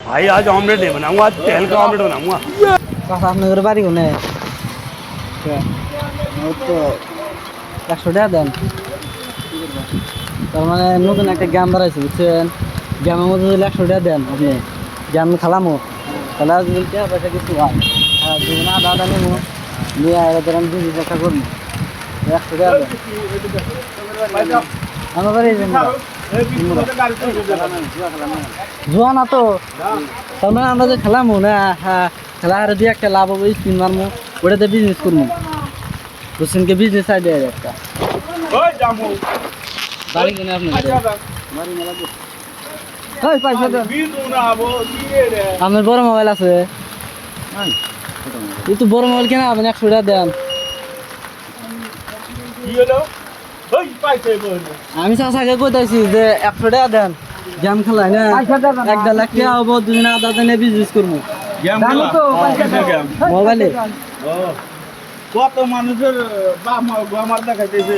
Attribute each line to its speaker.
Speaker 1: भाई आज ऑमलेट नहीं बनाऊंगा, आज तेल का ऑमलेट बनाऊंगा।
Speaker 2: আপনাদের বাড়ি কোনে তো 100 টাকা দেন তার মানে নতুন একটা গেম বাড়াইছে বুঝছেন গেমের মধ্যে যদি 100 টাকা দেন আপনি গেম খেলামো তাহলে আর যদি টাকা পয়সা কিছু হয় আর যদি না দাদা নেবো নিয়ে আগে ধরেন 2 টাকা করবো 100 টাকা দেন আমার বাড়ি জুয়া না তো তার মানে আমরা যে খেলামো না হ্যাঁ খেলা আর দিয়ে একটা লাভ হবে স্পিন মারমো ওটাতে বিজনেস করবো বুঝছেন কি বিজনেস আইডিয়া একটা বাড়ি কিনে আপনি আপনার বড় মোবাইল আছে এই তো বড় মোবাইল কেনা আপনি 100 টাকা দেন আমি চাষাকে কইতাছি যে 100 টাকা দেন গেম খেলাই না 1.5 লাখ টাকা হবো 2 না আদা দেনে বিজনেস করবো মোবাইলে
Speaker 1: কত মানুষের বাপ মা দেখাইতেছে